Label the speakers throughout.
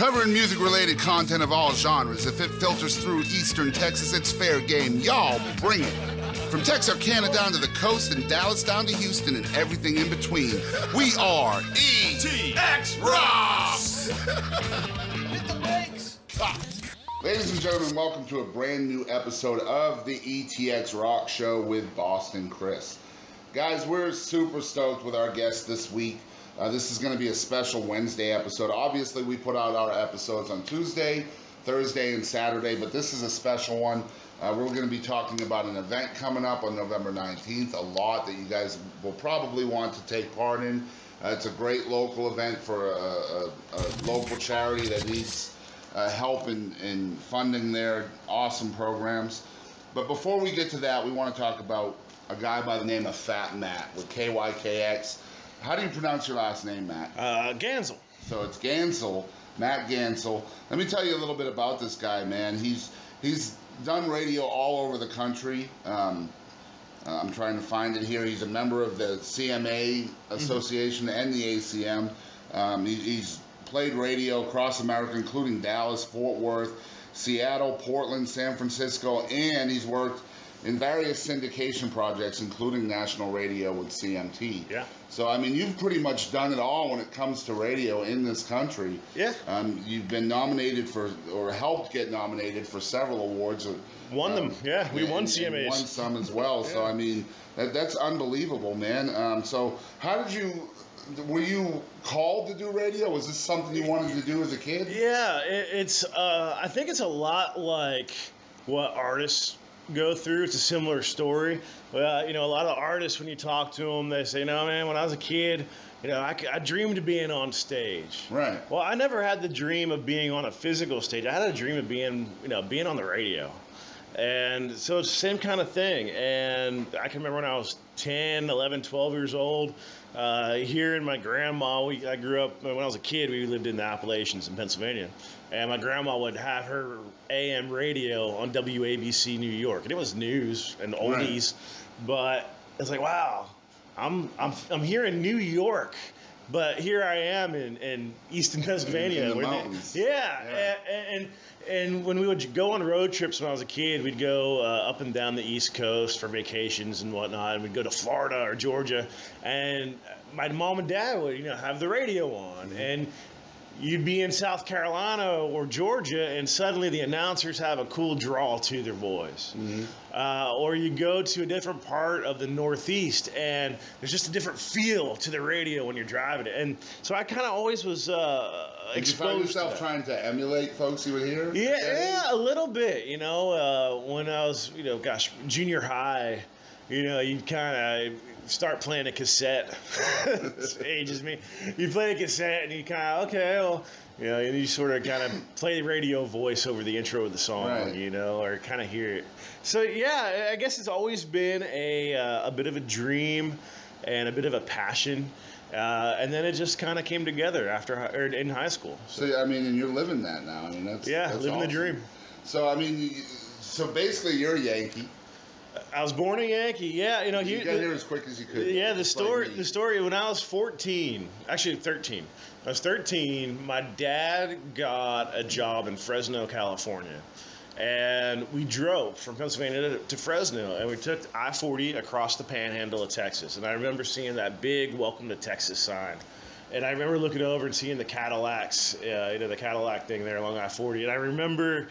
Speaker 1: Covering music-related content of all genres. If it filters through Eastern Texas, it's fair game. Y'all bring it. From Texarkana down to the coast and Dallas down to Houston and everything in between. We are ETX ROCKS! Hit the brakes! Ladies and gentlemen, welcome to a brand new episode of the ETX ROCKS Show with Boston Chris. Guys, we're super stoked with our guest this week. This is going to be a special Wednesday episode. Obviously, we put out our episodes on Tuesday, Thursday, and Saturday, but this is a special one. We're going to be talking about an event coming up on November 19th, a lot that you guys will probably want to take part in. It's a great local event for a local charity that needs help in funding their awesome programs. But before we get to that, we want to talk about a guy by the name of Phat Matt with KYKX. How do you pronounce your last name, Matt?
Speaker 2: Ganssle.
Speaker 1: So it's Ganssle, Matt Ganssle. Let me tell you a little bit about this guy, man. He's done radio all over the country. I'm trying to find it here. He's a member of the CMA Association and the ACM. He's played radio across America, including Dallas, Fort Worth, Seattle, Portland, San Francisco, and he's worked in various syndication projects, including national radio with CMT.
Speaker 2: Yeah.
Speaker 1: So, I mean, you've pretty much done it all when it comes to radio in this country.
Speaker 2: Yeah.
Speaker 1: You've been nominated for, or helped get nominated for several awards.
Speaker 2: Won them, yeah. We won CMAs.
Speaker 1: Won some as well. Yeah. So, I mean, that's unbelievable, man. So, how did you... Were you called to do radio? Was this something you wanted to do as a kid?
Speaker 2: Yeah, it's. I think it's a lot like what artists go through. It's a similar story. Well, a lot of artists, when you talk to them, they say, "No, man, when I was a kid, I dreamed of being on stage."
Speaker 1: Right.
Speaker 2: Well, I never had the dream of being on a physical stage. I had a dream of being on the radio. And so it's the same kind of thing. And I can remember when I was 10, 11, 12 years old, hearing my grandma, I grew up, when I was a kid, we lived in the Appalachians in Pennsylvania. And my grandma would have her AM radio on WABC New York. And it was news and oldies. Right. But it's like, wow, I'm here in New York. But here I am in Eastern Pennsylvania.
Speaker 1: In the mountains.
Speaker 2: Yeah. And when we would go on road trips when I was a kid, we'd go up and down the East Coast for vacations and whatnot. And we'd go to Florida or Georgia. And my mom and dad would, have the radio on. Mm-hmm. And you'd be in South Carolina or Georgia, and suddenly the announcers have a cool drawl to their voice. Mm-hmm. Or you go to a different part of the Northeast, and there's just a different feel to the radio when you're driving it. And so I kind of always was exposed.
Speaker 1: Did you find yourself trying to emulate folks you would hear?
Speaker 2: Yeah, a little bit. When I was, junior high, you kind of start playing a cassette. It ages me. You play a cassette and you kind of, okay, well, and you sort of kind of play the radio voice over the intro of the song, right. Or kind of hear it. So, yeah, I guess it's always been a bit of a dream and a bit of a passion. And then it just kind of came together in high school.
Speaker 1: So, I mean, and you're living that now. I mean, that's
Speaker 2: living
Speaker 1: awesome.
Speaker 2: The dream.
Speaker 1: So, I mean, basically you're a Yankee.
Speaker 2: I was born a Yankee, yeah.
Speaker 1: You got here as quick as you could.
Speaker 2: Yeah, the story, when I was 14, actually 13. I was 13, my dad got a job in Fresno, California. And we drove from Pennsylvania to Fresno, and we took I-40 across the panhandle of Texas. And I remember seeing that big Welcome to Texas sign. And I remember looking over and seeing the Cadillacs, the Cadillac thing there along I-40. And I remember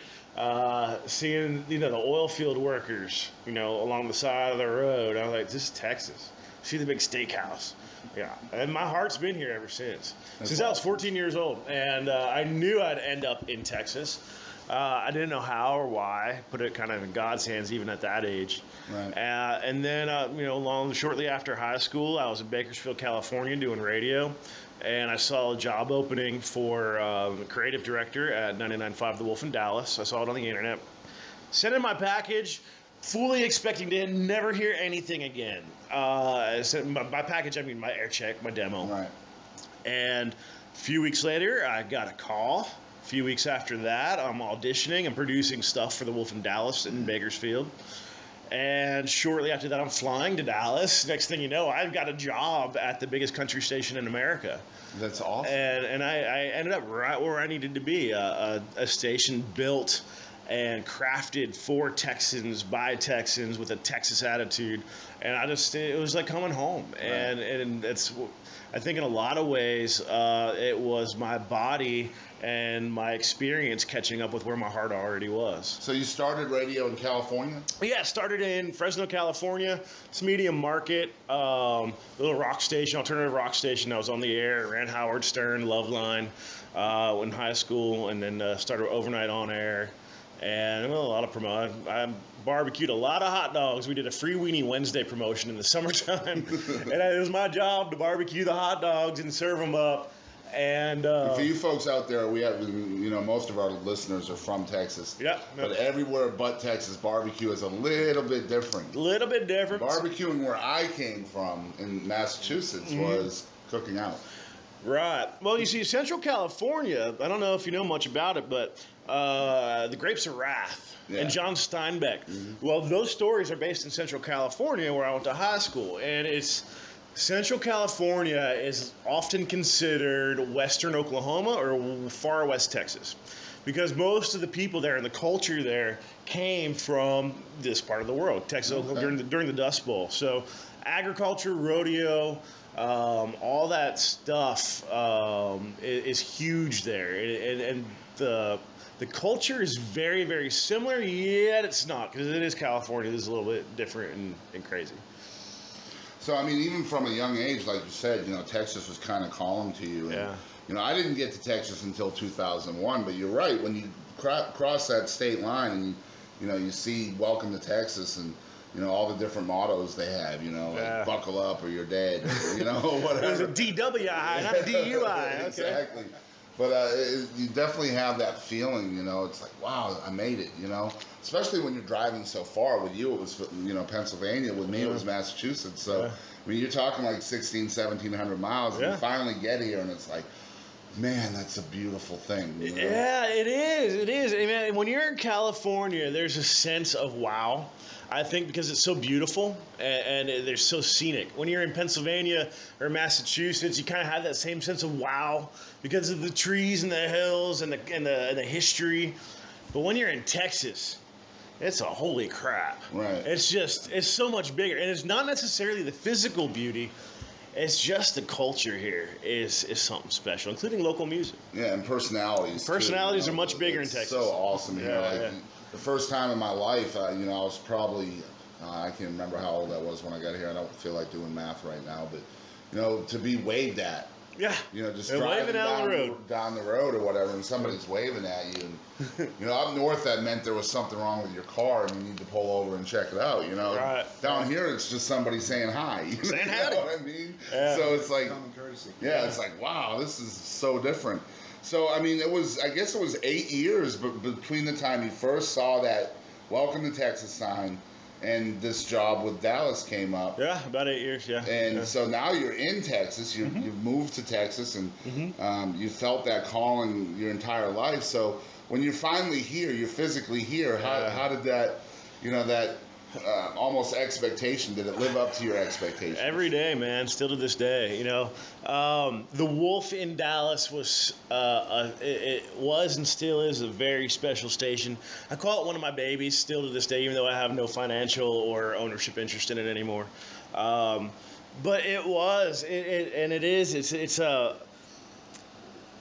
Speaker 2: seeing, the oil field workers, along the side of the road. I was like, this is Texas. See the big steakhouse. Yeah. And my heart's been here ever since. Since I was 14 years old. And I knew I'd end up in Texas. I didn't know how or why. Put it kind of in God's hands even at that age. Right. And then, shortly after high school, I was in Bakersfield, California doing radio. And I saw a job opening for creative director at 99.5 The Wolf in Dallas. I saw it on the internet. Sent in my package, fully expecting to never hear anything again. By package, I mean my air check, my demo.
Speaker 1: Right.
Speaker 2: And a few weeks later, I got a call. A few weeks after that, I'm auditioning and producing stuff for The Wolf in Dallas in Bakersfield. And shortly after that, I'm flying to Dallas. Next thing you know, I've got a job at the biggest country station in America.
Speaker 1: That's awesome.
Speaker 2: And I ended up right where I needed to be, a station built and crafted for Texans by Texans with a Texas attitude. And it was like coming home.
Speaker 1: Right.
Speaker 2: And it's, I think in a lot of ways, it was my body and my experience catching up with where my heart already was.
Speaker 1: So you started radio in California?
Speaker 2: Yeah, started in Fresno, California. It's medium market, little rock station, alternative rock station. I was on the air, ran Howard Stern, Loveline in high school, and then started overnight on air. And a lot of I barbecued a lot of hot dogs. We did a free weenie Wednesday promotion in the summertime, and it was my job to barbecue the hot dogs and serve them up. And
Speaker 1: for you folks out there, we have, most of our listeners are from Texas.
Speaker 2: Yeah.
Speaker 1: But everywhere but Texas, barbecue is a little bit different. Barbecuing where I came from in Massachusetts was cooking out.
Speaker 2: Right. Well, you see, Central California, I don't know if you know much about it, but the Grapes of Wrath and John Steinbeck. Well, those stories are based in Central California, where I went to high school. And Central California is often considered Western Oklahoma or far West Texas, because most of the people there and the culture there came from this part of the world, Texas, Oklahoma, during the Dust Bowl. So agriculture, rodeo, all that stuff is huge there, and the culture is very, very similar, yet it's not, because it is California. It is a little bit different and crazy.
Speaker 1: So, I mean, even from a young age, like you said, Texas was kind of calling to you. And, I didn't get to Texas until 2001, but you're right. When you cross that state line and, you see Welcome to Texas and, all the different mottos they have, like buckle up or you're dead, or whatever.
Speaker 2: It was a DWI, not a DUI.
Speaker 1: Exactly. But you definitely have that feeling, it's like, wow, I made it, especially when you're driving so far. With you, it was, Pennsylvania. With me, it was Massachusetts. So, I mean, you're talking like 1,700 miles, and you finally get here, and it's like, man, that's a beautiful thing.
Speaker 2: Yeah, it is. It is. I mean, when you're in California, there's a sense of wow. I think because it's so beautiful and they're so scenic. When you're in Pennsylvania or Massachusetts, you kind of have that same sense of wow because of the trees and the hills and the history. But when you're in Texas, it's a holy crap.
Speaker 1: Right.
Speaker 2: It's so much bigger, and it's not necessarily the physical beauty. It's just the culture here is something special, including local music.
Speaker 1: Yeah, and personalities.
Speaker 2: Personalities are much bigger in Texas.
Speaker 1: So awesome. The first time in my life, I was probably, I can't remember how old I was when I got here. I don't feel like doing math right now, but, to be waved at.
Speaker 2: Yeah.
Speaker 1: Just driving down the road or whatever, and somebody's waving at you. And, up north, that meant there was something wrong with your car and you need to pull over and check it out,
Speaker 2: Right.
Speaker 1: Down here, it's just somebody saying hi.
Speaker 2: Saying hi.
Speaker 1: You know what I mean?
Speaker 2: Yeah.
Speaker 1: So it's like,
Speaker 3: common courtesy.
Speaker 1: Yeah, it's like, wow, this is so different. So, I mean, I guess it was 8 years between the time you first saw that Welcome to Texas sign and this job with Dallas came up.
Speaker 2: Yeah, about 8 years, yeah.
Speaker 1: And so now you're in Texas. You've moved to Texas, and you felt that calling your entire life. So when you're finally here, you're physically here. How did that, that almost expectation, did it live up to your expectations?
Speaker 2: Every day, man, still to this day. The Wolf in Dallas was it was and still is a very special station. I call it one of my babies still to this day, even though I have no financial or ownership interest in it anymore. But it was, and it is.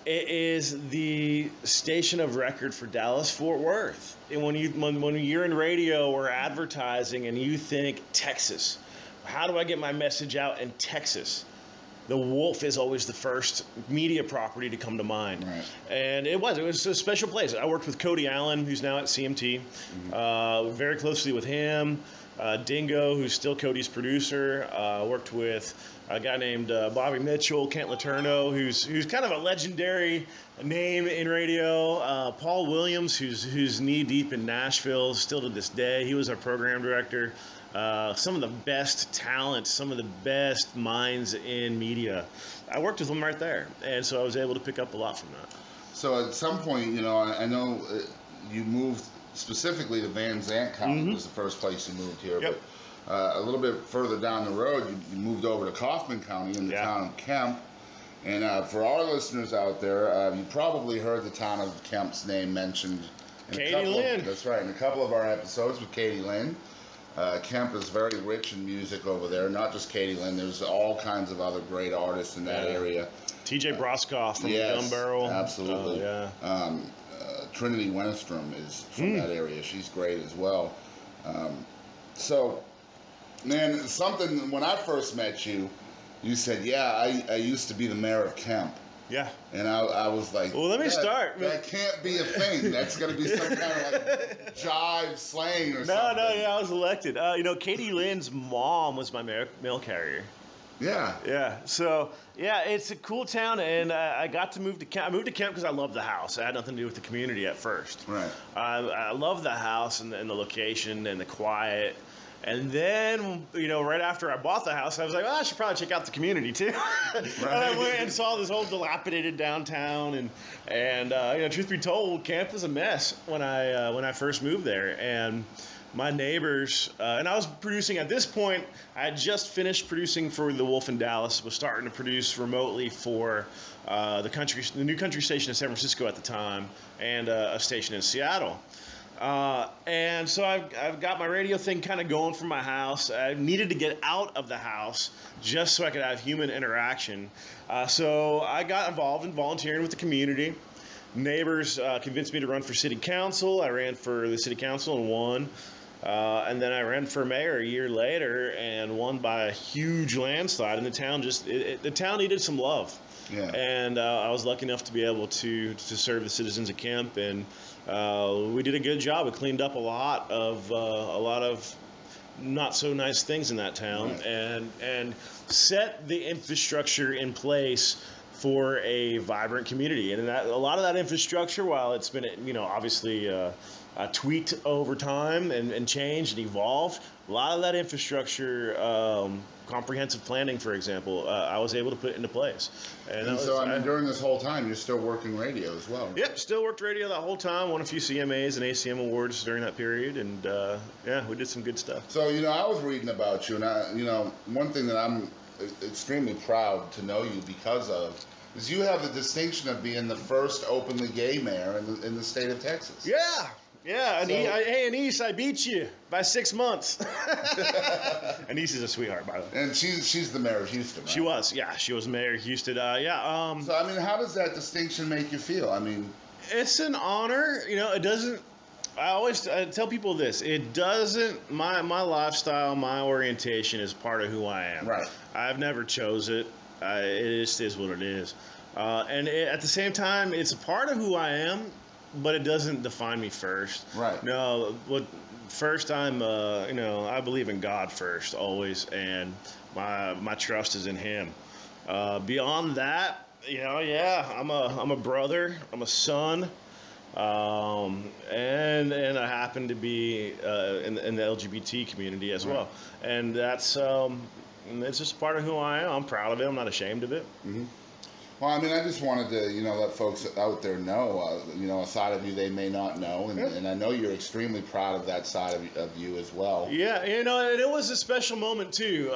Speaker 2: It is the station of record for Dallas-Fort Worth. And when you're in radio or advertising and you think Texas, how do I get my message out in Texas? The Wolf is always the first media property to come to mind.
Speaker 1: Right.
Speaker 2: And it was a special place. I worked with Cody Allen, who's now at CMT, very closely with him. Dingo, who's still Cody's producer, worked with a guy named Bobby Mitchell, Kent Letourneau, who's kind of a legendary name in radio. Paul Williams, who's knee deep in Nashville, still to this day. He was our program director. Some of the best talent, some of the best minds in media. I worked with them right there, and so I was able to pick up a lot from that.
Speaker 1: So at some point, I know you moved specifically the Van Zandt County was the first place you moved here.
Speaker 2: Yep.
Speaker 1: But a little bit further down the road, you moved over to Kaufman County in the town of Kemp. And for our listeners out there, you probably heard the town of Kemp's name mentioned.
Speaker 2: Katie Lynn.
Speaker 1: That's right, in a couple of our episodes with Katie Lynn. Kemp is very rich in music over there. Not just Katie Lynn. There's all kinds of other great artists in that area.
Speaker 2: T.J. Broskoff from Gun Barrel.
Speaker 1: Absolutely. Trinity Wenstrom is from that area. She's great as well. So, man, something, when I first met you, you said, yeah, I used to be the mayor of Kemp.
Speaker 2: Yeah.
Speaker 1: And I was like,
Speaker 2: well, let me start.
Speaker 1: That can't be a thing. That's going to be some kind of like jive slang or something.
Speaker 2: I was elected. Katie Lynn's mom was my mail carrier.
Speaker 1: Yeah.
Speaker 2: Yeah. So, it's a cool town, and I got to move to Kemp. I moved to Kemp because I loved the house. It had nothing to do with the community at first.
Speaker 1: Right.
Speaker 2: I loved the house and the location and the quiet. And then, right after I bought the house, I was like, I should probably check out the community too. And I went and saw this whole dilapidated downtown, and truth be told, Kemp was a mess when I first moved there. And my neighbors, and I was producing at this point. I had just finished producing for the Wolf in Dallas. Was starting to produce remotely for the new country station in San Francisco at the time, and a station in Seattle. And so I've got my radio thing kind of going from my house. I needed to get out of the house just so I could have human interaction. So I got involved in volunteering with the community. Neighbors convinced me to run for city council. I ran for the city council and won. And then I ran for mayor a year later and won by a huge landslide. And the town the town needed some love. Yeah. And I was lucky enough to be able to serve the citizens of Kemp, and we did a good job. We cleaned up a lot of not so nice things in that town, right. and set the infrastructure in place for a vibrant community. And a lot of that infrastructure, while it's been obviously tweaked over time and changed and evolved, a lot of that infrastructure, comprehensive planning, for example, I was able to put into place. And
Speaker 1: so, during this whole time, you're still working radio as well.
Speaker 2: Yep, still worked radio that whole time. Won a few CMAs and ACM Awards during that period, and we did some good stuff.
Speaker 1: So, I was reading about you, and one thing that I'm extremely proud to know you because of is you have the distinction of being the first openly gay mayor in the state of Texas.
Speaker 2: Yeah, Anise, I beat you by 6 months. Anise is a sweetheart, by the way.
Speaker 1: And she's the mayor of Houston, right?
Speaker 2: She was mayor of Houston.
Speaker 1: So, how does that distinction make you feel?
Speaker 2: It's an honor. It doesn't. I tell people this. It doesn't. My lifestyle, my orientation is part of who I am.
Speaker 1: Right.
Speaker 2: I've never chose it. It just is what it is. And at the same time, it's a part of who I am. But it doesn't define me first.
Speaker 1: Right.
Speaker 2: No. First, I believe in God first, always, and my trust is in Him. Beyond that, I'm a brother, I'm a son, and I happen to be in the LGBT community as well. And that's it's just part of who I am. I'm proud of it. I'm not ashamed of it.
Speaker 1: Mm-hmm. Well, I just wanted to, let folks out there know, a side of you they may not know, and I know you're extremely proud of that side of you as well.
Speaker 2: Yeah, and it was a special moment too.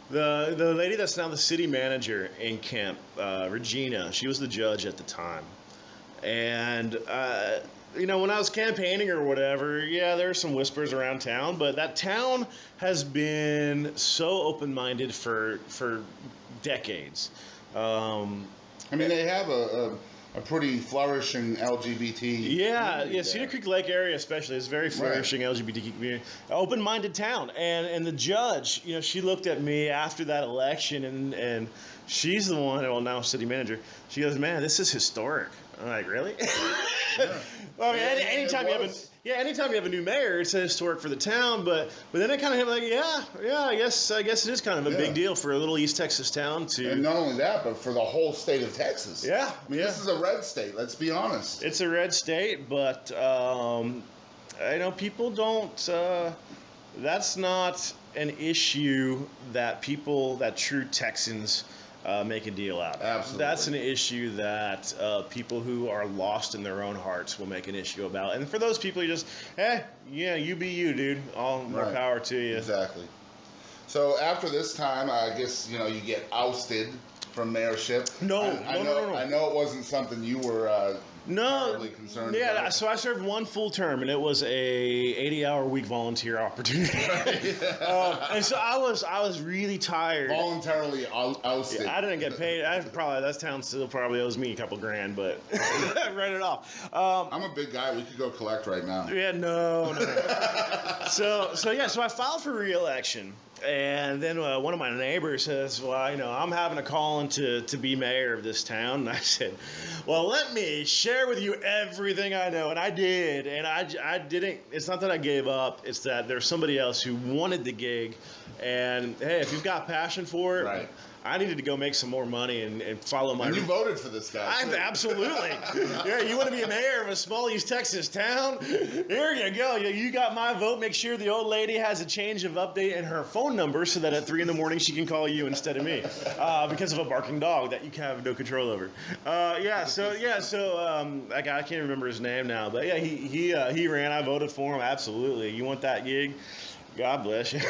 Speaker 2: The lady that's now the city manager in Kemp, Regina, she was the judge at the time, and when I was campaigning or whatever, there were some whispers around town, but that town has been so open-minded for decades.
Speaker 1: They have a pretty flourishing LGBT
Speaker 2: community. Cedar Creek Lake area especially is very flourishing LGBT community. Open-minded town. And the judge, she looked at me after that election, and she's the one, now city manager, she goes, man, this is historic. I'm like, really? Anytime you have a new mayor, it's historic for the town. But then it kind of like, I guess it is kind of a big deal for a little East Texas town to.
Speaker 1: And not only that, but for the whole state of Texas.
Speaker 2: Yeah,
Speaker 1: this is a red state. Let's be honest.
Speaker 2: It's a red state, but people don't. That's not an issue that true Texans make a deal out.
Speaker 1: Absolutely.
Speaker 2: That's an issue that people who are lost in their own hearts will make an issue about. And for those people, you just, hey, yeah, you be you, dude. All more power to you.
Speaker 1: Exactly. So after this time, I guess, you get ousted from mayorship.
Speaker 2: No.
Speaker 1: I know it wasn't something you were terribly concerned about.
Speaker 2: Yeah, so I served one full term, and it was a 80-hour week volunteer opportunity. And so I was really tired.
Speaker 1: Voluntarily ousted.
Speaker 2: Yeah, I didn't get paid. That town still probably owes me a couple grand, but I read it off.
Speaker 1: I'm a big guy. We could go collect right now.
Speaker 2: Yeah, no. So I filed for re-election. And then one of my neighbors says, well, I'm having a calling to be mayor of this town. And I said, well, let me share with you everything I know. And I did. And I didn't. It's not that I gave up. It's that there's somebody else who wanted the gig. And, hey, if you've got passion for it,
Speaker 1: right.
Speaker 2: I needed to go make some more money and follow my...
Speaker 1: And you voted for this guy.
Speaker 2: Absolutely. Yeah, you want to be a mayor of a small East Texas town? Here you go. You got my vote. Make sure the old lady has a change of update in her phone number so that at 3 a.m. she can call you instead of me because of a barking dog that you have no control over. I can't remember his name now, but yeah, he ran. I voted for him. Absolutely. You want that gig? God bless you.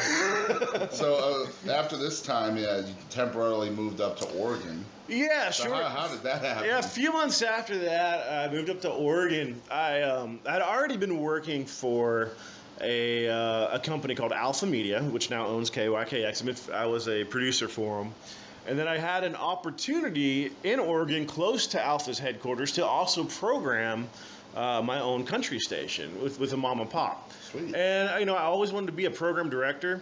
Speaker 1: So after this time, you temporarily moved up to Oregon.
Speaker 2: Yeah,
Speaker 1: so
Speaker 2: sure.
Speaker 1: How did that happen?
Speaker 2: Yeah, a few months after that, I moved up to Oregon. I'd already been working for a company called Alpha Media, which now owns KYKX. I was a producer for them. And then I had an opportunity in Oregon, close to Alpha's headquarters, to also program my own country station with a mom and pop.
Speaker 1: Sweet.
Speaker 2: And I always wanted to be a program director.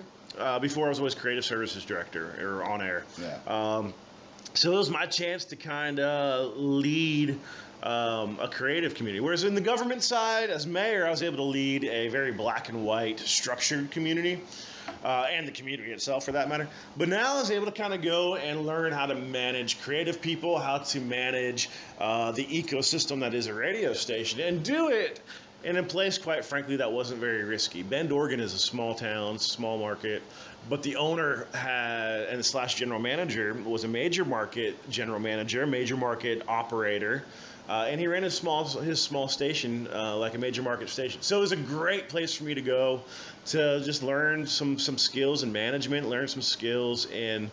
Speaker 2: Before I was always creative services director or on air.
Speaker 1: Yeah.
Speaker 2: So it was my chance to kind of lead a creative community. Whereas in the government side, as mayor, I was able to lead a very black and white structured community. And the community itself, for that matter. But now I was able to kind of go and learn how to manage creative people, how to manage the ecosystem that is a radio station, and do it in a place, quite frankly, that wasn't very risky. Bend, Oregon is a small town, small market, but the owner / general manager was a major market general manager, major market operator. And he ran his small station like a major market station. So it was a great place for me to go to just learn some skills in management, learn some skills in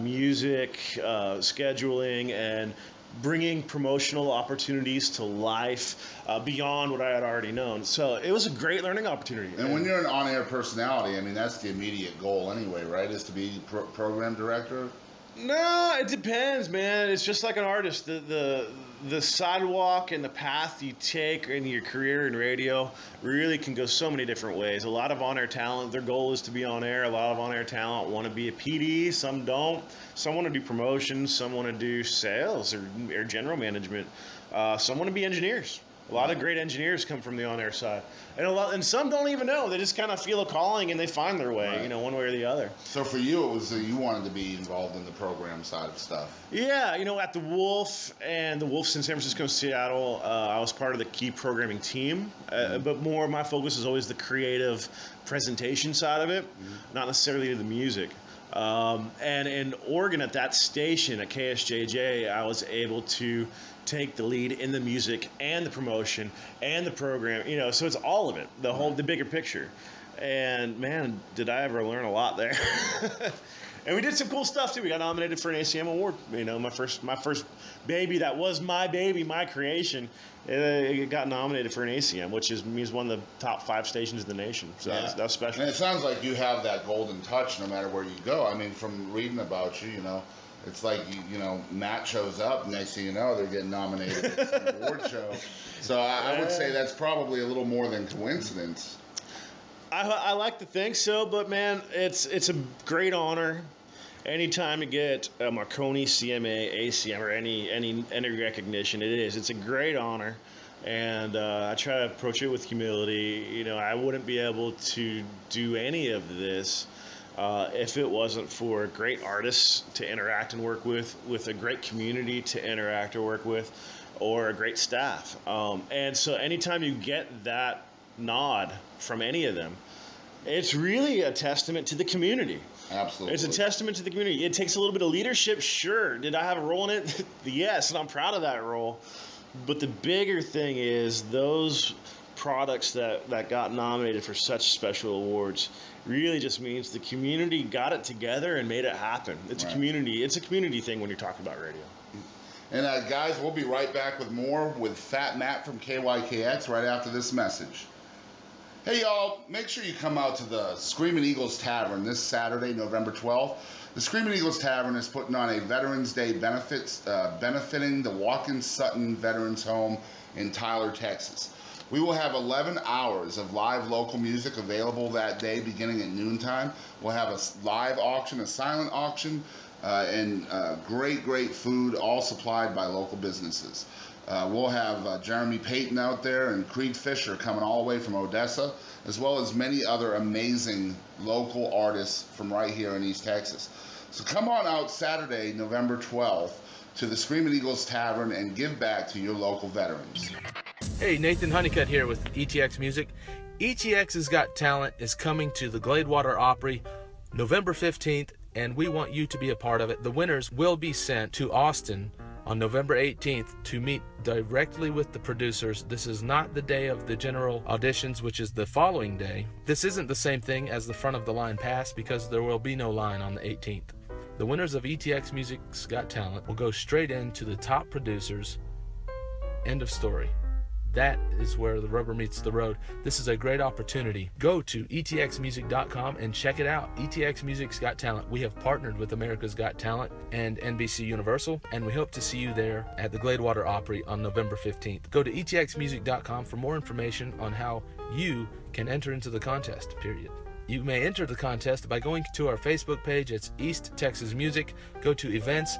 Speaker 2: music, scheduling, and bringing promotional opportunities to life beyond what I had already known. So it was a great learning opportunity.
Speaker 1: And when you're an on-air personality, that's the immediate goal anyway, right? Is to be program director?
Speaker 2: No, it depends, man. It's just like an artist. The sidewalk and the path you take in your career in radio really can go so many different ways. A lot of on-air talent, their goal is to be on air. A lot of on-air talent want to be a PD. Some don't. Some want to do promotions. Some want to do sales or general management. Some want to be engineers. A lot of great engineers come from the on-air side, and some don't even know. They just kind of feel a calling and they find their way,
Speaker 1: right.
Speaker 2: One way or the other.
Speaker 1: So for you, it was you wanted to be involved in the program side of stuff.
Speaker 2: Yeah, at the Wolf and the Wolves in San Francisco and Seattle, I was part of the key programming team, but more of my focus is always the creative presentation side of it, not necessarily the music. And in Oregon at that station at KSJJ, I was able to take the lead in the music and the promotion and the program, so it's all of it, the bigger picture. And man, did I ever learn a lot there. And we did some cool stuff too. We got nominated for an ACM award. My first baby, that was my baby, my creation. It got nominated for an ACM, which means one of the top 5 stations in the nation. So that was special.
Speaker 1: And it sounds like you have that golden touch no matter where you go. From reading about you, it's like Matt shows up, and next thing you know, they're getting nominated at some award show. So I would say that's probably a little more than coincidence.
Speaker 2: I like to think so, but man, it's a great honor. Anytime you get a Marconi, CMA, ACM, or any recognition, it's a great honor, and I try to approach it with humility. I wouldn't be able to do any of this if it wasn't for great artists to interact and work with a great community to interact or work with, or a great staff. And so anytime you get that nod from any of them, it's really a testament to the community.
Speaker 1: Absolutely.
Speaker 2: It's a testament to the community. It takes a little bit of leadership, sure. Did I have a role in it? Yes, and I'm proud of that role. But the bigger thing is those products that got nominated for such special awards really just means the community got it together and made it happen. It's
Speaker 1: right.
Speaker 2: It's a community thing when you're talking about radio.
Speaker 1: And guys, we'll be right back with more with Phat Matt from KYKX right after this message. Hey y'all, make sure you come out to the Screaming Eagles Tavern this Saturday, November 12th. The Screaming Eagles Tavern is putting on a Veterans Day benefiting the Watkins-Sutton Veterans Home in Tyler, Texas. We will have 11 hours of live local music available that day beginning at noontime. We'll have a live auction, a silent auction, and great food, all supplied by local businesses. We'll have Jeremy Payton out there and Creed Fisher coming all the way from Odessa, as well as many other amazing local artists from right here in East Texas. So come on out Saturday, November 12th, to the Screaming Eagles Tavern and give back to your local veterans.
Speaker 3: Hey, Nathan Honeycutt here with ETX Music. ETX's Got Talent is coming to the Gladewater Opry November 15th, and we want you to be a part of it. The winners will be sent to Austin on November 18th to meet directly with the producers. This is not the day of the general auditions, which is the following day. This isn't the same thing as the front of the line pass because there will be no line on the 18th. The winners of ETX Music's Got Talent will go straight into the top producers. End of story. That is where the rubber meets the road. This is a great opportunity. Go to etxmusic.com and check it out. ETX Music's Got Talent. We have partnered with America's Got Talent and NBC Universal, and we hope to see you there at the Gladewater Opry on November 15th. Go to etxmusic.com for more information on how you can enter into the contest, period. You may enter the contest by going to our Facebook page. It's East Texas Music. Go to events,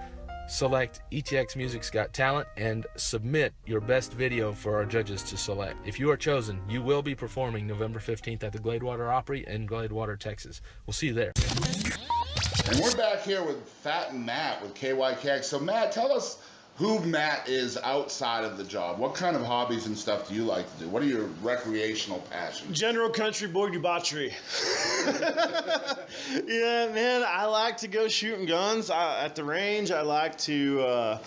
Speaker 3: select ETX Music's Got Talent, and submit your best video for our judges to select. If you are chosen, you will be performing November 15th at the Gladewater Opry in Gladewater, Texas. We'll see you there.
Speaker 1: And we're back here with Phat Matt with KYKX. So Matt, tell us who Matt is outside of the job. What kind of hobbies and stuff do you like to do? What are your recreational passions?
Speaker 2: General country boy debauchery. Yeah, man, I like to go shooting guns at the range. I like to,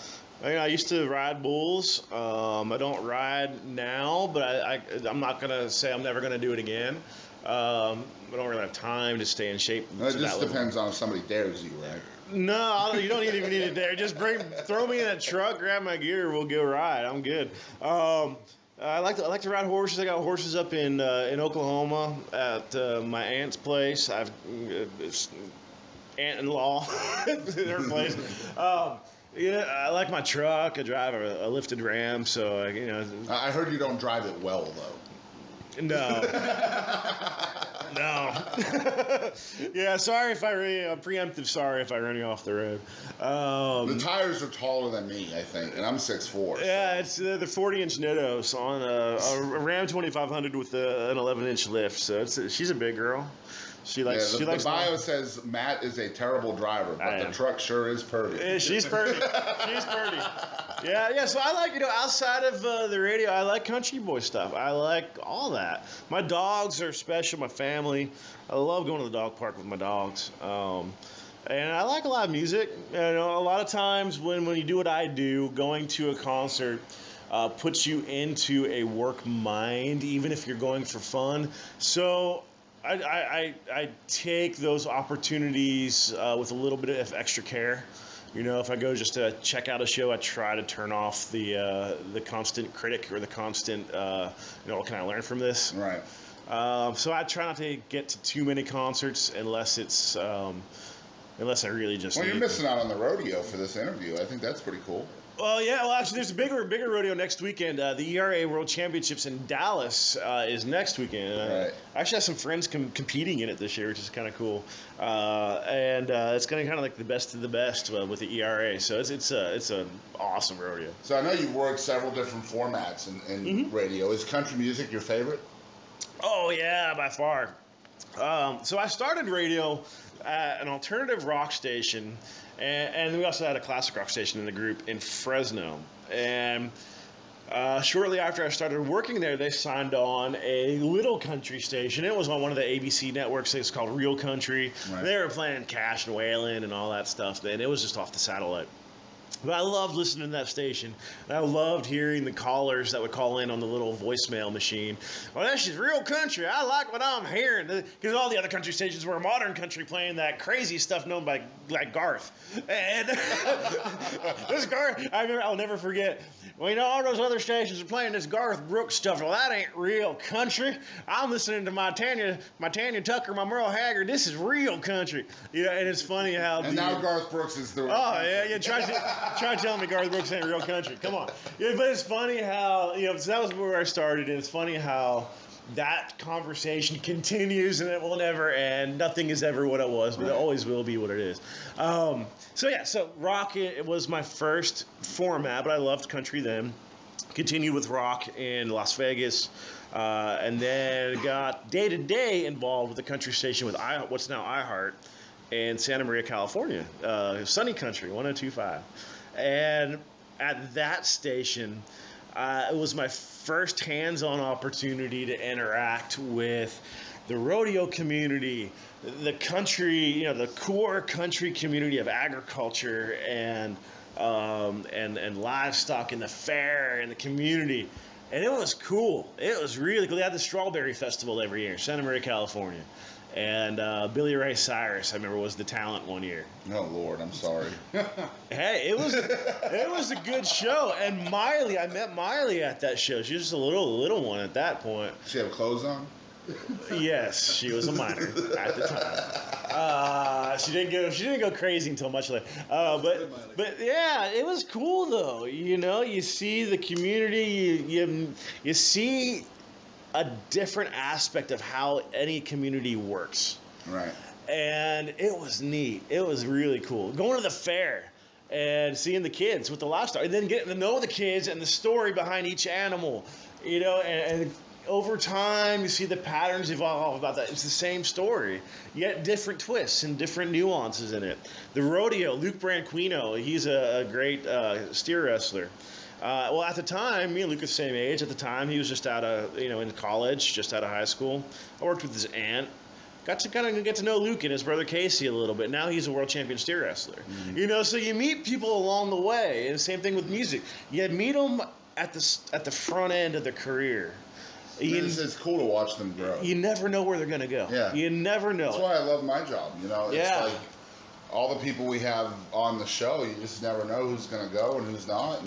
Speaker 2: I used to ride bulls. I don't ride now, but I'm not going to say I'm never going to do it again. I don't really have time to stay in shape.
Speaker 1: No, it just depends on if somebody dares you, right?
Speaker 2: No, you don't even need it there. Just throw me in a truck, grab my gear, we'll go ride. I'm good. I like to ride horses. I got horses up in Oklahoma at my aunt's place. I've aunt-in-law her place. Yeah, I like my truck. I drive a lifted Ram, so
Speaker 1: I heard you don't drive it well though.
Speaker 2: No. No. Yeah, sorry if preemptive sorry if I run you off the road.
Speaker 1: The tires are taller than me, I think, and I'm 6'4".
Speaker 2: Yeah, it's the 40-inch Nittos on a Ram 2500 with an 11-inch lift. So she's a big girl. She likes.
Speaker 1: The bio says Matt is a terrible driver, but the truck sure is purty.
Speaker 2: Yeah, she's purty. She's purty. Yeah. So I like, outside of the radio, I like country boy stuff. I like all that. My dogs are special. My family. I love going to the dog park with my dogs. And I like a lot of music. A lot of times when you do what I do, going to a concert puts you into a work mind, even if you're going for fun. So I take those opportunities with a little bit of extra care. If I go just to check out a show, I try to turn off the constant critic or the constant, what can I learn from this?
Speaker 1: Right.
Speaker 2: So I try not to get to too many concerts unless I really just.
Speaker 1: Well, you're missing out on the rodeo for this interview. I think that's pretty cool.
Speaker 2: Well, yeah. Well, actually, there's a bigger rodeo next weekend. The ERA World Championships in Dallas is next weekend.
Speaker 1: Right.
Speaker 2: I actually have some friends competing in it this year, which is kind of cool. And it's going to kind of like the best of the best with the ERA. So it's an awesome rodeo.
Speaker 1: So I know you've worked several different formats in radio. Is country music your favorite?
Speaker 2: Oh yeah, by far. So I started radio at an alternative rock station. And we also had a classic rock station in the group in Fresno. And Shortly after I started working there, they signed on a little country station. It was on one of the ABC networks. It's called Real Country.
Speaker 1: Right.
Speaker 2: They were playing Cash and Waylon and all that stuff, and it was just off the satellite. But I loved listening to that station. And I loved hearing the callers that would call in on the little voicemail machine. Well, this is Real Country. I like what I'm hearing. Because all the other country stations were modern country playing that crazy stuff known by like Garth. And this Garth, I'll never forget. Well, you know, all those other stations are playing this Garth Brooks stuff. Well, that ain't real country. I'm listening to my Tanya Tucker, my Merle Haggard. This is real country. You know, and it's funny how.
Speaker 1: And now Garth Brooks is the.
Speaker 2: Oh yeah. Try telling me Garth Brooks ain't real country. Come on. Yeah, but it's funny how so that was where I started, and it's funny how that conversation continues, and it will never end. Nothing is ever what it was, but it always will be what it is. So rock it was my first format, but I loved country then. Continued with rock in Las Vegas, and then got day to day involved with the country station with what's now iHeart in Santa Maria, California, Sunny Country 102.5, and at that station. It was my first hands-on opportunity to interact with the rodeo community, the country, the core country community of agriculture and livestock in the fair and the community. And it was cool. It was really cool. They had the Strawberry Festival every year in Santa Maria, California. And Billy Ray Cyrus, I remember, was the talent one year.
Speaker 1: Oh Lord, I'm sorry.
Speaker 2: Hey, it was a good show. And Miley, I met Miley at that show. She was just a little one at that point.
Speaker 1: She have clothes on?
Speaker 2: Yes, she was a minor at the time. She didn't go crazy until much later. But yeah, it was cool though. You see the community. You see a different aspect of how any community works.
Speaker 1: Right.
Speaker 2: And it was neat. It was really cool. Going to the fair and seeing the kids with the livestock, and then getting to know the kids and the story behind each animal. And over time you see the patterns evolve about that. It's the same story, yet different twists and different nuances in it. The rodeo, Luke Branquino, he's a great steer wrestler. Well, at the time, me and Luke are the same age. At the time, he was just out of, in college, just out of high school. I worked with his aunt. Got to kind of get to know Luke and his brother Casey a little bit. Now he's a world champion steer wrestler. Mm-hmm. So you meet people along the way. And the same thing with music. You meet them at the front end of their career.
Speaker 1: It's cool to watch them grow.
Speaker 2: You never know where they're going to go.
Speaker 1: Yeah.
Speaker 2: You never know.
Speaker 1: That's why I love my job. It's
Speaker 2: yeah.
Speaker 1: like all the people we have on the show, you just never know who's going to go and who's not.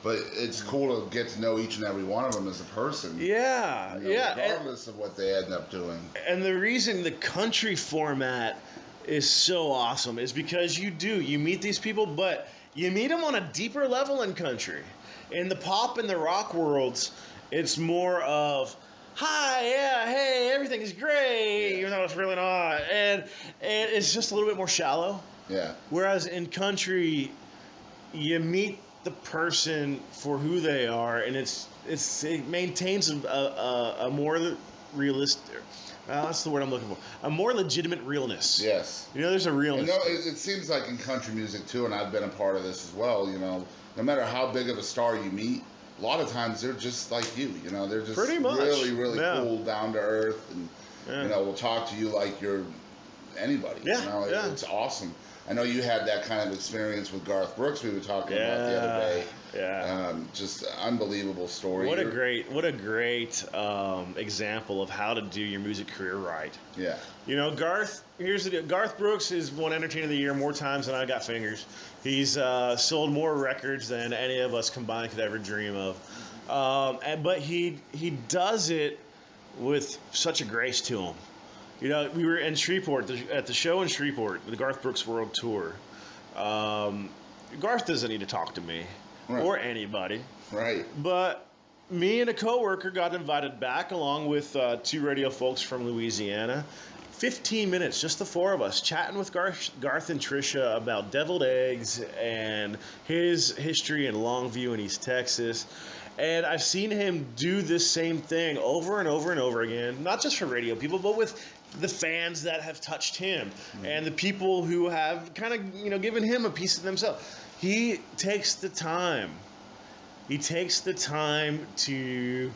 Speaker 1: But it's cool to get to know each and every one of them as a person.
Speaker 2: Yeah,
Speaker 1: regardless of what they end up doing. And
Speaker 2: the reason the country format is so awesome is because you meet these people, but you meet them on a deeper level in country. In the pop and the rock worlds, it's more of, hi, yeah, hey, everything is great, even though it's really not. And it's just a little bit more shallow.
Speaker 1: Yeah.
Speaker 2: Whereas in country, you meet the person for who they are, and it maintains a more realistic. That's the word I'm looking for. A more legitimate realness.
Speaker 1: Yes.
Speaker 2: There's a realness.
Speaker 1: It seems like in country music too, and I've been a part of this as well. No matter how big of a star you meet, a lot of times they're just like you. They're just
Speaker 2: pretty much
Speaker 1: really, really cool, down to earth, and
Speaker 2: will
Speaker 1: talk to you like you're anybody.
Speaker 2: Yeah.
Speaker 1: It's awesome. I know you had that kind of experience with Garth Brooks we were talking about the other day.
Speaker 2: Yeah.
Speaker 1: Just unbelievable story.
Speaker 2: What a great example of how to do your music career right.
Speaker 1: Yeah.
Speaker 2: Garth, here's the deal. Garth Brooks is won Entertainer of the Year more times than I got fingers. He's sold more records than any of us combined could ever dream of. But he does it with such a grace to him. We were in Shreveport, at the show in Shreveport, the Garth Brooks World Tour. Garth doesn't need to talk to me or anybody.
Speaker 1: Right.
Speaker 2: But me and a coworker got invited back along with two radio folks from Louisiana. 15 minutes, just the four of us, chatting with Garth and Trisha about deviled eggs and his history in Longview in East Texas. And I've seen him do this same thing over and over and over again, not just for radio people, but with the fans that have touched him and the people who have kind of, given him a piece of themselves. He takes the time He takes the time to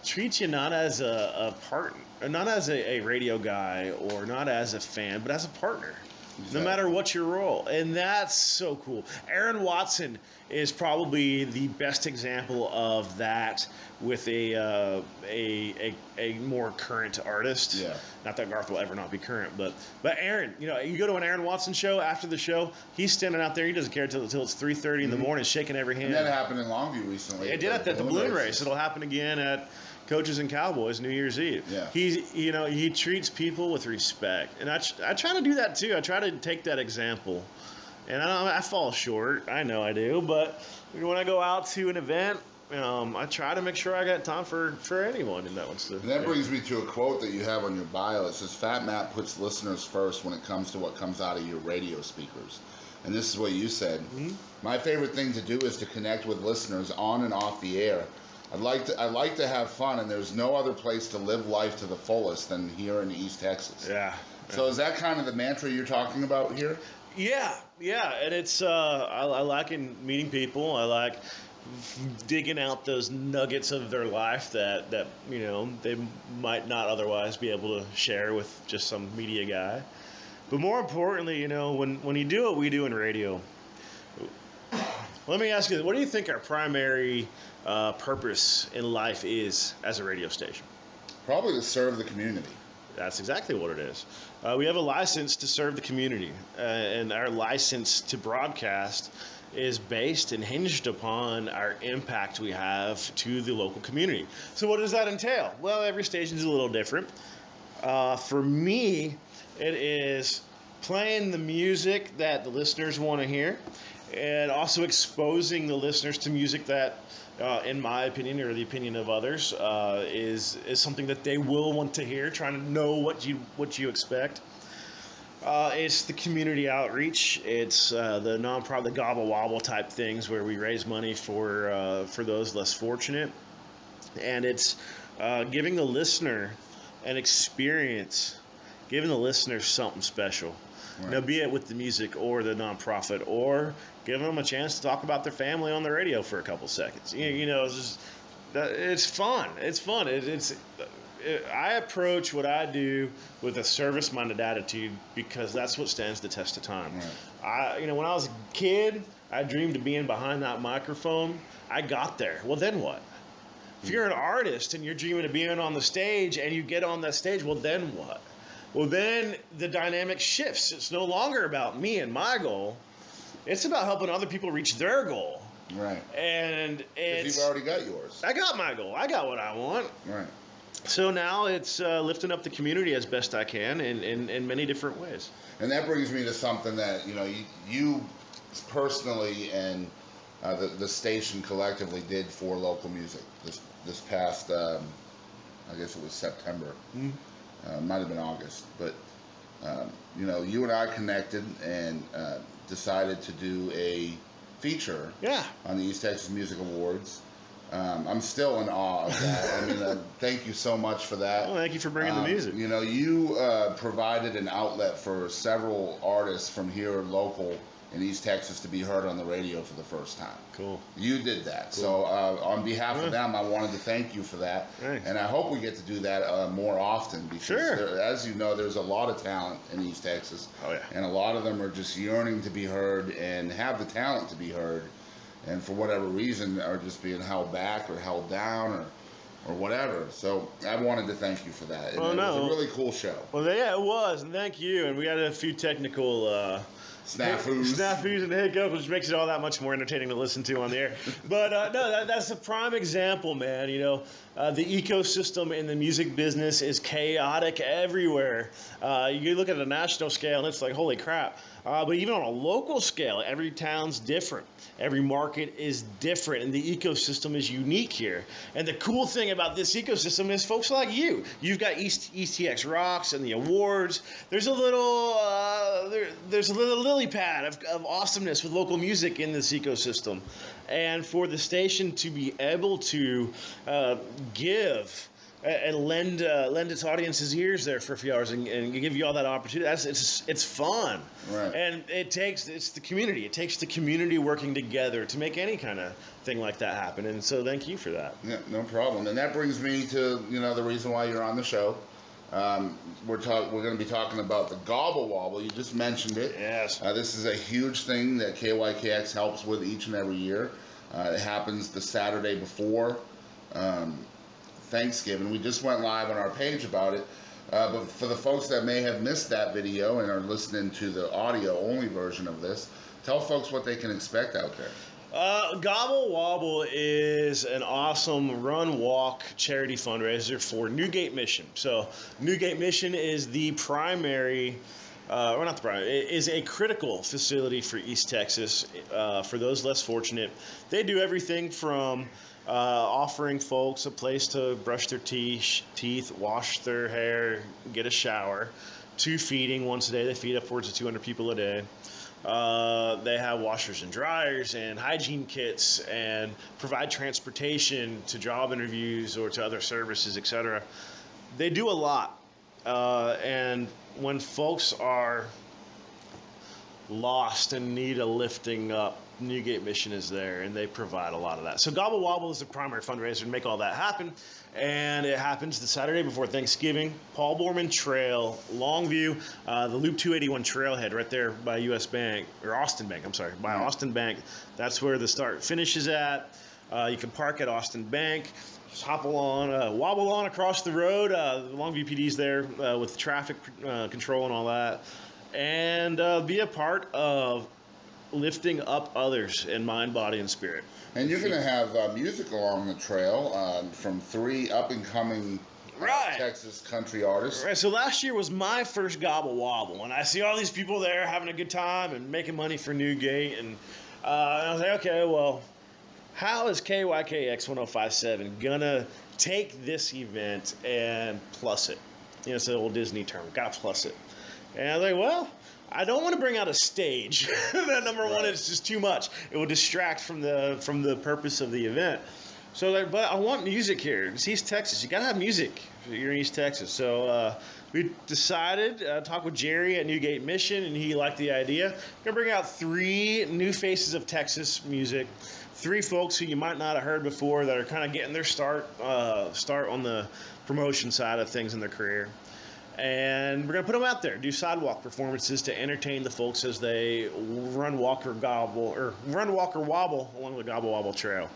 Speaker 2: treat you not as a partner, not as a radio guy or not as a fan, but as a partner.
Speaker 1: Exactly.
Speaker 2: No matter what your role. And that's so cool. Aaron Watson is probably the best example of that with a more current artist.
Speaker 1: Yeah.
Speaker 2: Not that Garth will ever not be current, but Aaron, you know, you go to an Aaron Watson show, after the show, he's standing out there, he doesn't care till it's 3:30 in the morning, shaking every hand.
Speaker 1: And that happened in Longview recently.
Speaker 2: It did at the balloon race. It'll happen again at Coaches and Cowboys New Year's Eve.
Speaker 1: Yeah.
Speaker 2: He treats people with respect, and I try to do that too. I try to take that example, and I fall short. I know I do, but when I go out to an event, I try to make sure I got time for anyone in that one.
Speaker 1: And that brings me to a quote that you have on your bio. It says, "Phat Matt puts listeners first when it comes to what comes out of your radio speakers." And this is what you said.
Speaker 2: Mm-hmm.
Speaker 1: "My favorite thing to do is to connect with listeners on and off the air. I like to have fun, and there's no other place to live life to the fullest than here in East Texas."
Speaker 2: Yeah.
Speaker 1: So is that kind of the mantra you're talking about here?
Speaker 2: Yeah, and it's I like meeting people. I like digging out those nuggets of their life that they might not otherwise be able to share with just some media guy. But more importantly, when you do what we do in radio, let me ask you, what do you think our primary purpose in life is as a radio station?
Speaker 1: Probably to serve the community.
Speaker 2: That's exactly what it is. We have a license to serve the community, and our license to broadcast is based and hinged upon our impact we have to the local community. So what does that entail? Well, every station is a little different. For me, it is playing the music that the listeners want to hear, and also exposing the listeners to music that, in my opinion, or the opinion of others, is something that they will want to hear, trying to know what you expect. It's the community outreach. It's the nonprofit, the Gobble Wobble type things where we raise money for those less fortunate. And it's giving the listener an experience, giving the listener something special. Right. Be it with the music or the nonprofit, or giving them a chance to talk about their family on the radio for a couple seconds. It's fun. It's fun. I approach what I do with a service-minded attitude because that's what stands the test of time. Right. When I was a kid, I dreamed of being behind that microphone. I got there. Well, then what? If you're an artist and you're dreaming of being on the stage and you get on that stage, well, then what? Well, then the dynamic shifts. It's no longer about me and my goal. It's about helping other people reach their goal.
Speaker 1: Right.
Speaker 2: And
Speaker 1: you've already got yours.
Speaker 2: I got my goal. I got what I want.
Speaker 1: Right.
Speaker 2: So now it's lifting up the community as best I can in many different ways.
Speaker 1: And that brings me to something that, you personally and the station collectively did for local music this past, I guess it was September. Mm-hmm. Might have been August, but you and I connected and decided to do a feature on the East Texas Music Awards. I'm still in awe of that. Thank you so much for that.
Speaker 2: Well, thank you for bringing the music.
Speaker 1: You provided an outlet for several artists from here local in East Texas to be heard on the radio for the first time.
Speaker 2: Cool.
Speaker 1: You did that. Cool. So on behalf of them, I wanted to thank you for that.
Speaker 2: Thanks.
Speaker 1: And I hope we get to do that more often because, as you know, there's a lot of talent in East Texas.
Speaker 2: Oh, yeah.
Speaker 1: And a lot of them are just yearning to be heard and have the talent to be heard. And for whatever reason are just being held back or held down or whatever. So I wanted to thank you for that. And it was a really cool show.
Speaker 2: Well, yeah, it was. And thank you. And we had a few technical snafus and hiccups, which makes it all that much more entertaining to listen to on the air. But that's a prime example, man. The ecosystem in the music business is chaotic everywhere. You look at a national scale and it's like, holy crap. But even on a local scale, every town's different. Every market is different, and the ecosystem is unique here. And the cool thing about this ecosystem is folks like you. You've got ETX ROCKS and the awards. There's a little lily pad of awesomeness with local music in this ecosystem. And for the station to be able to give and lend its audience's ears there for a few hours and give you all that opportunity. It's fun,
Speaker 1: right?
Speaker 2: And it's the community. It takes the community working together to make any kind of thing like that happen. And so thank you for that.
Speaker 1: Yeah, no problem. And that brings me to the reason why you're on the show. We're going to be talking about the Gobble Wobble. You just mentioned it.
Speaker 2: Yes.
Speaker 1: This is a huge thing that KYKX helps with each and every year. It happens the Saturday before Thanksgiving. We just went live on our page about it. But for the folks that may have missed that video and are listening to the audio-only version of this, tell folks what they can expect out there.
Speaker 2: Gobble Wobble is an awesome run-walk charity fundraiser for Newgate Mission. So Newgate Mission is the primary, or not the primary, it is a critical facility for East Texas. For those less fortunate, they do everything from offering folks a place to brush their teeth, wash their hair, get a shower, to feeding once a day. They feed upwards of 200 people a day. They have washers and dryers and hygiene kits and provide transportation to job interviews or to other services, etc. They do a lot. And when folks are lost and need a lifting up, Newgate Mission is there, and they provide a lot of that. So Gobble Wobble is the primary fundraiser to make all that happen, and it happens the Saturday before Thanksgiving. Paul Borman Trail, Longview, the Loop 281 trailhead right there by US Bank, or Austin Bank, I'm sorry, by Austin Bank. That's where the start finish is at. You can park at Austin Bank, just hobble on, wobble on across the road. The Longview PD's there with traffic control and all that, and be a part of lifting up others in mind, body, and spirit.
Speaker 1: And you're going to have music along the trail from 3 up-and-coming Texas country artists.
Speaker 2: Right. So last year was my first Gobble Wobble, and I see all these people there having a good time and making money for Newgate, and I was like, okay, well, how is KYKX 105.7 going to take this event and plus it? It's an old Disney term, got to plus it. And I was like, well, I don't want to bring out a stage. That number one is just too much. It will distract from the purpose of the event. So, but I want music here. It's East Texas. You gotta have music if you're in East Texas. So we decided, talked with Jerry at Newgate Mission, and he liked the idea. We're gonna bring out 3 new faces of Texas music. 3 folks who you might not have heard before that are kind of getting their start on the promotion side of things in their career. And we're going to put them out there, do sidewalk performances to entertain the folks as they run, walk, or wobble along the Gobble Wobble Trail.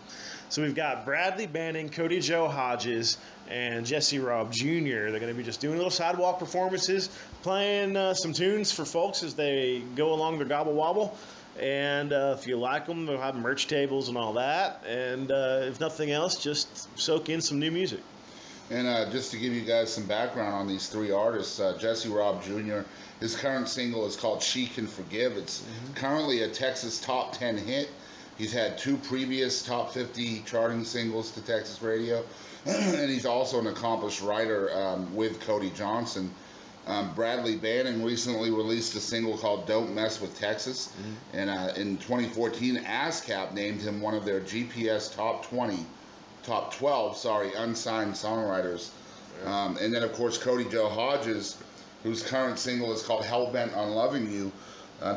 Speaker 2: So we've got Bradley Banning, Cody Joe Hodges, and Jesse Robb Jr. They're going to be just doing little sidewalk performances, playing some tunes for folks as they go along their Gobble Wobble. And if you like them, they'll have merch tables and all that. And if nothing else, just soak in some new music.
Speaker 1: And just to give you guys some background on these 3 artists, Jesse Robb Jr., his current single is called She Can Forgive. It's currently a Texas top 10 hit. He's had 2 previous top 50 charting singles to Texas radio. And he's also an accomplished writer with Cody Johnson. Bradley Banning recently released a single called Don't Mess with Texas. And in 2014, ASCAP named him one of their GPS top 12 unsigned songwriters. And then, of course, Cody Joe Hodges, whose current single is called Hellbent on Loving You.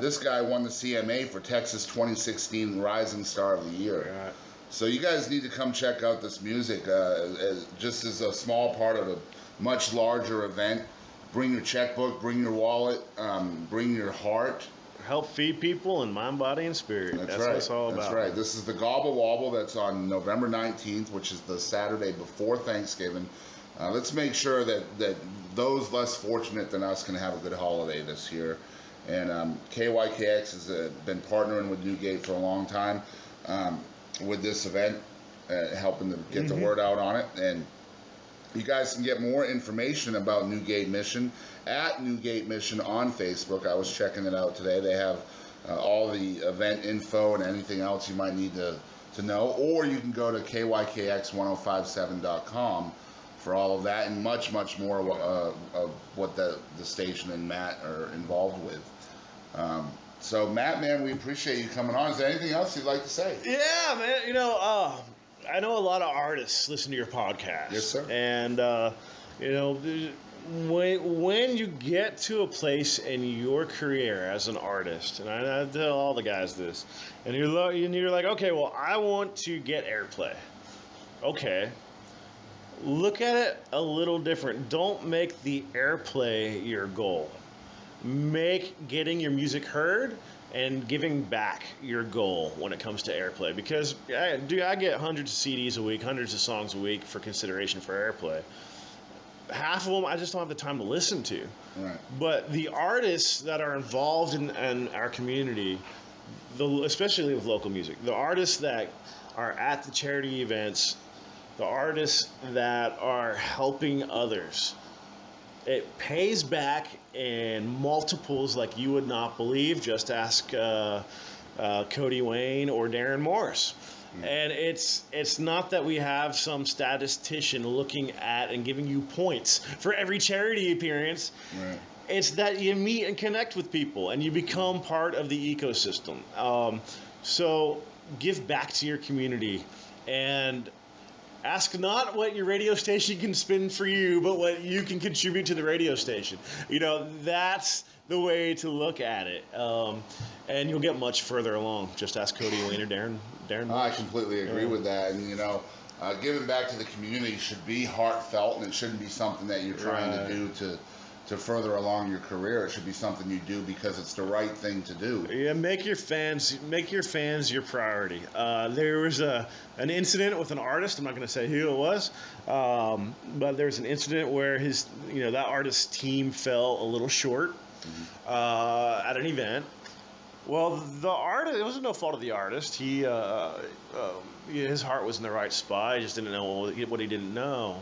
Speaker 1: This guy won the CMA for Texas 2016 Rising Star of the Year.
Speaker 2: Right.
Speaker 1: So you guys need to come check out this music just as a small part of a much larger event. Bring your checkbook, bring your wallet, bring your heart.
Speaker 2: Help feed people in mind, body, and spirit. That's
Speaker 1: right.
Speaker 2: What it's all about.
Speaker 1: That's right. This is the Gobble Wobble that's on November 19th, which is the Saturday before Thanksgiving. Let's make sure that those less fortunate than us can have a good holiday this year. And KYKX has been partnering with Newgate for a long time with this event, helping to get the word out on it. And you guys can get more information about Newgate Mission at Newgate Mission on Facebook. I was checking it out today. They have all the event info and anything else you might need to know. Or you can go to KYKX1057.com for all of that and much, much more of what the station and Matt are involved with. So, Matt, man, we appreciate you coming on. Is there anything else you'd like to say?
Speaker 2: Yeah, man. I know a lot of artists listen to your podcast.
Speaker 1: Yes, sir.
Speaker 2: And, you know, when you get to a place in your career as an artist, and I tell all the guys this, and you're like, okay, well, I want to get airplay. Okay. Look at it a little different. Don't make the airplay your goal. Make getting your music heard and giving back your goal when it comes to airplay. Because I get hundreds of CDs a week, hundreds of songs a week for consideration for airplay. Half of them I just don't have the time to listen to.
Speaker 1: Right.
Speaker 2: But the artists that are involved in our community, especially with local music, the artists that are at the charity events, the artists that are helping others, it pays back in multiples like you would not believe. Just ask Cody Wayne or Darren Morris. And it's not that we have some statistician looking at and giving you points for every charity appearance.
Speaker 1: Right.
Speaker 2: It's that you meet and connect with people and you become part of the ecosystem. So give back to your community and ask not what your radio station can spin for you, but what you can contribute to the radio station. You know, that's the way to look at it. And you'll get much further along. Just ask Cody Wayne or Darren.
Speaker 1: I completely agree with that. And, you know, giving back to the community should be heartfelt, and it shouldn't be something that you're trying to do to further along your career. It should be something you do because it's the right thing to do.
Speaker 2: Yeah, make your fans your priority. There was an incident with an artist. I'm not going to say who it was, but there was an incident where that artist's team fell a little short at an event. Well, the artist, it wasn't no fault of the artist. His heart was in the right spot. He just didn't know what he didn't know.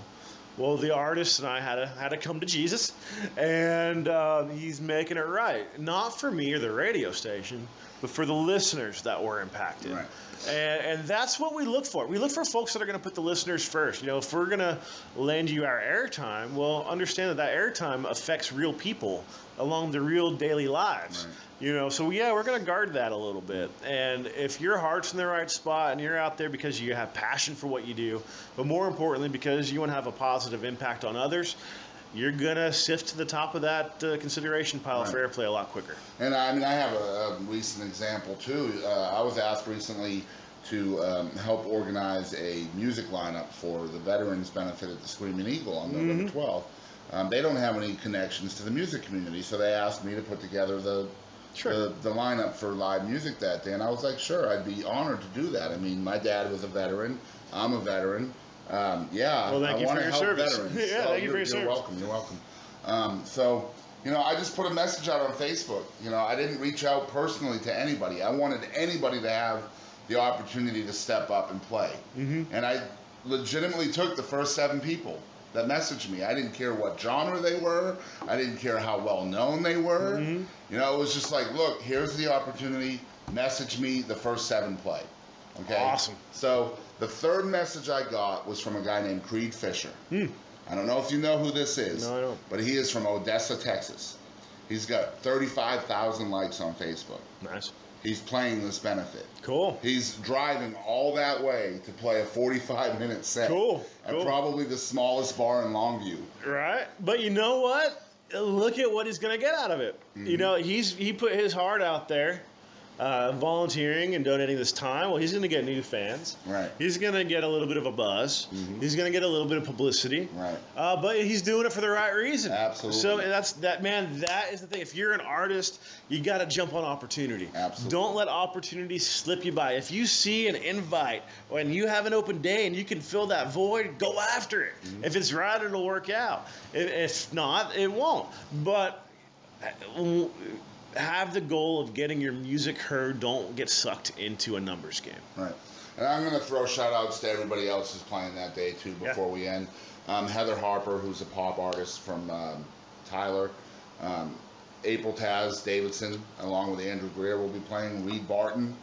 Speaker 2: Well, the artist and I had to come to Jesus, and he's making it right. Not for me or the radio station, but for the listeners that were impacted.
Speaker 1: Right.
Speaker 2: And that's what we look for. We look for folks that are going to put the listeners first. You know, if we're going to lend you our airtime, well, understand that airtime affects real people along their real daily lives.
Speaker 1: Right.
Speaker 2: You know, so yeah, we're going to guard that a little bit. And if your heart's in the right spot and you're out there because you have passion for what you do, but more importantly, because you want to have a positive impact on others, you're going to sift to the top of that consideration pile for airplay a lot quicker.
Speaker 1: And I mean, I have a recent example too. I was asked recently to help organize a music lineup for the veterans benefit at the Screaming Eagle on November 12th. They don't have any connections to the music community, so they asked me to put together the lineup for live music that day, and I was like, sure, I'd be honored to do that. I mean, my dad was a veteran. I'm a veteran.
Speaker 2: Well, thank you for your service.
Speaker 1: Veterans.
Speaker 2: Thank you for your service.
Speaker 1: You're welcome. You're welcome. So, you know, I just put a message out on Facebook. You know, I didn't reach out personally to anybody. I wanted anybody to have the opportunity to step up and play. And I legitimately took the first 7 people that messaged me. I didn't care what genre they were. I didn't care how well known they were. You know, it was just like, look, here's the opportunity. Message me. The first 7 play. Okay.
Speaker 2: Awesome.
Speaker 1: So the third message I got was from a guy named Creed Fisher. I don't know if you know who this is.
Speaker 2: No, I don't.
Speaker 1: But he is from Odessa, Texas. He's got 35,000 likes on Facebook.
Speaker 2: Nice.
Speaker 1: He's playing this benefit.
Speaker 2: Cool.
Speaker 1: He's driving all that way to play a 45-minute set.
Speaker 2: Cool.
Speaker 1: At probably the smallest bar in Longview.
Speaker 2: Right. But you know what? Look at what he's going to get out of it. You know, he put his heart out there. Volunteering and donating this time, well, he's going to get new fans.
Speaker 1: Right.
Speaker 2: He's going to get a little bit of a buzz. He's going to get a little bit of publicity.
Speaker 1: Right.
Speaker 2: But he's doing it for the right reason.
Speaker 1: Absolutely.
Speaker 2: So that is the thing. If you're an artist, you got to jump on opportunity.
Speaker 1: Absolutely.
Speaker 2: Don't let opportunities slip you by. If you see an invite and you have an open day and you can fill that void, go after it. If it's right, it'll work out. If not, it won't. But have the goal of getting your music heard. Don't get sucked into a numbers game.
Speaker 1: Right. And I'm going to throw shout-outs to everybody else who's playing that day, too, before we end. Heather Harper, who's a pop artist from Tyler. April Taz Davidson, along with Andrew Greer, will be playing. Reed Barton.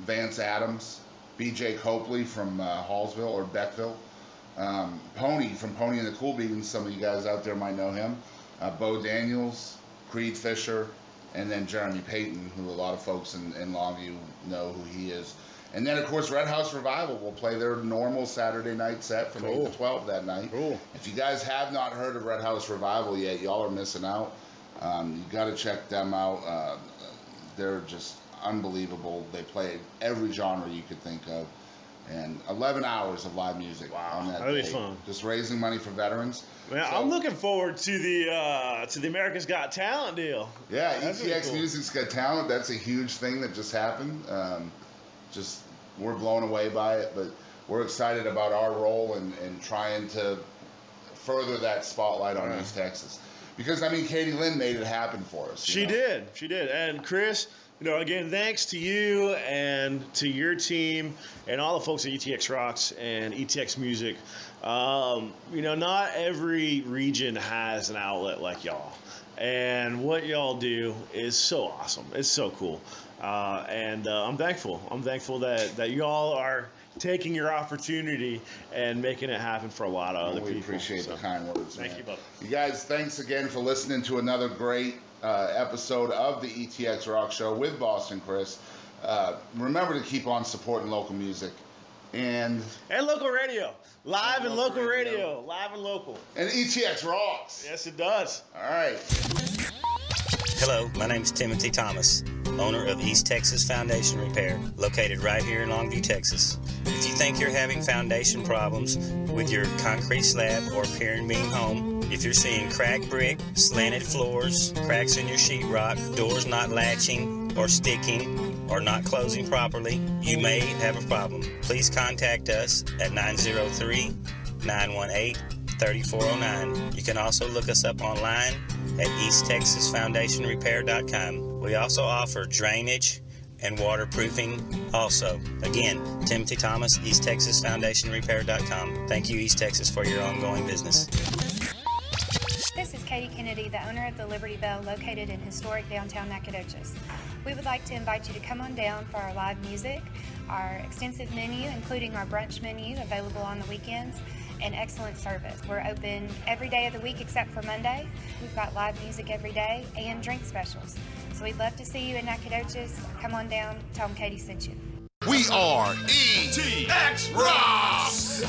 Speaker 1: Vance Adams. B.J. Copley from Hallsville or Beckville. Pony from Pony and the Cool Beans. Some of you guys out there might know him. Bo Daniels. Creed Fisher, and then Jeremy Payton, who a lot of folks in Longview know who he is. And then, of course, Red House Revival will play their normal Saturday night set from 8 to 12 that night.
Speaker 2: Cool.
Speaker 1: If you guys have not heard of Red House Revival yet, y'all are missing out. You got to check them out. They're just unbelievable. They play every genre you could think of. And 11 hours of live music on that
Speaker 2: that'll
Speaker 1: day.
Speaker 2: be fun.
Speaker 1: Just raising money for veterans.
Speaker 2: Man, I'm looking forward to the America's Got Talent deal.
Speaker 1: Yeah,
Speaker 2: That's
Speaker 1: ETX
Speaker 2: really cool.
Speaker 1: Music's Got Talent. That's a huge thing that just happened. We're blown away by it, but we're excited about our role in trying to further that spotlight on East Texas. Because, I mean, Katie Lynn made it happen for us.
Speaker 2: She did. And Chris, again, thanks to you and to your team and all the folks at ETX ROCKS and ETX Music. Not every region has an outlet like y'all. And what y'all do is so awesome. It's so cool. And I'm thankful. I'm thankful that y'all are taking your opportunity and making it happen for a lot of other people.
Speaker 1: We appreciate the kind words.
Speaker 2: Thank you, brother.
Speaker 1: You guys, thanks again for listening to another great episode of the ETX ROCKS Show with Boston Chris. Remember to keep on supporting local music and
Speaker 2: local radio. Live and local radio. Live and local.
Speaker 1: And ETX rocks.
Speaker 2: Yes, it does.
Speaker 1: All right.
Speaker 4: Hello, my name is Timothy Thomas, owner of East Texas Foundation Repair, located right here in Longview, Texas. If you think you're having foundation problems with your concrete slab or pier and beam home, if you're seeing cracked brick, slanted floors, cracks in your sheetrock, doors not latching or sticking or not closing properly, you may have a problem. Please contact us at 903-918-3409. You can also look us up online at easttexasfoundationrepair.com. We also offer drainage and waterproofing also. Again, Timothy Thomas, easttexasfoundationrepair.com. Thank you, East Texas, for your ongoing business.
Speaker 5: This is Katie Kennedy, the owner of the Liberty Bell located in historic downtown Nacogdoches. We would like to invite you to come on down for our live music, our extensive menu, including our brunch menu available on the weekends, and excellent service. We're open every day of the week except for Monday. We've got live music every day and drink specials. So we'd love to see you in Nacogdoches. Come on down, tell them Katie sent you.
Speaker 1: We are ETX ROCKS!